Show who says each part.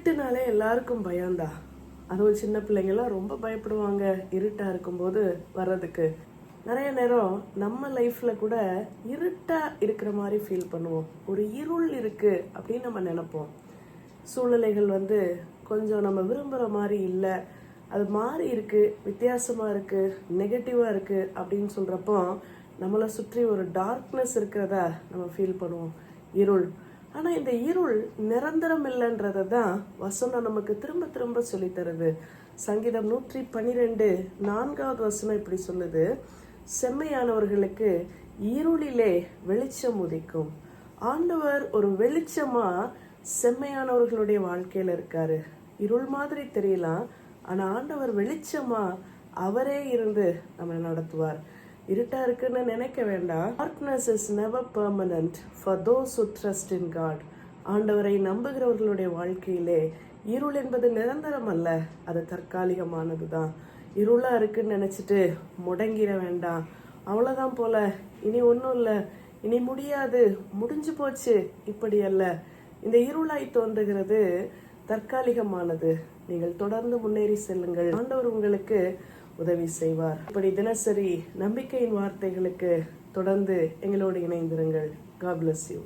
Speaker 1: இருட்டுனாலே எல்லாருக்கும் பயம்தான். அதுவும் சின்ன பிள்ளைங்களாம் ரொம்ப பயப்படுவாங்க இருட்டா இருக்கும்போது வர்றதுக்கு. நிறைய நேரம் நம்ம லைஃப்ல கூட இருட்டா இருக்கிற மாதிரி ஃபீல் பண்ணுவோம். ஒரு இருள் இருக்கு அப்படின்னு நம்ம நினைப்போம். சூழ்நிலைகள் கொஞ்சம் நம்ம விரும்புகிற மாதிரி இல்லை, அது மாறி இருக்கு, வித்தியாசமா இருக்கு, நெகட்டிவா இருக்கு அப்படின்னு சொல்றப்போ நம்மளை சுற்றி ஒரு டார்க்னஸ் இருக்கிறதா நம்ம ஃபீல் பண்ணுவோம், இருள். ஆனா இந்த இருள் நிரந்தரம் இல்லைன்றதை தான் வசனம் நமக்கு திரும்ப திரும்ப சொல்லி தருது. சங்கீதம் 112:4 இப்படி சொல்லுது, செம்மையானவர்களுக்கு இருளிலே வெளிச்சம் உதிக்கும். ஆண்டவர் ஒரு வெளிச்சமா செம்மையானவர்களுடைய வாழ்க்கையில இருக்காரு. இருள் மாதிரி தெரியலாம், ஆனா ஆண்டவர் வெளிச்சமா அவரே இருந்து நம்மளை நடத்துவார். இருட்டா இருக்குன்னு நினைக்க வேண்டாம். Darkness is never permanent for those who trust in God. ஆண்டவரை நம்புகிறவர்களுடைய வாழ்க்கையிலே இருள் என்பது நிரந்தரம் அல்ல, அது தற்காலிகமானதுதான். இருளா இருக்குன்னு நினைச்சிட்டு முடங்கிட வேண்டாம். அவ்வளவுதான் போல, இனி ஒன்றும் இல்லை, இனி முடியாது, முடிஞ்சு போச்சு, இப்படி அல்ல. இந்த இருளாய் தோன்றுகிறது தற்காலிகமானது. நீங்கள் தொடர்ந்து முன்னேறி செல்லுங்கள். ஆண்டவர் உங்களுக்கு உதவி செய்வார். இப்படி தினசரி நம்பிக்கையின் வார்த்தைகளுக்கு தொடர்ந்து எங்களோடு இணைந்திருங்கள். God bless you.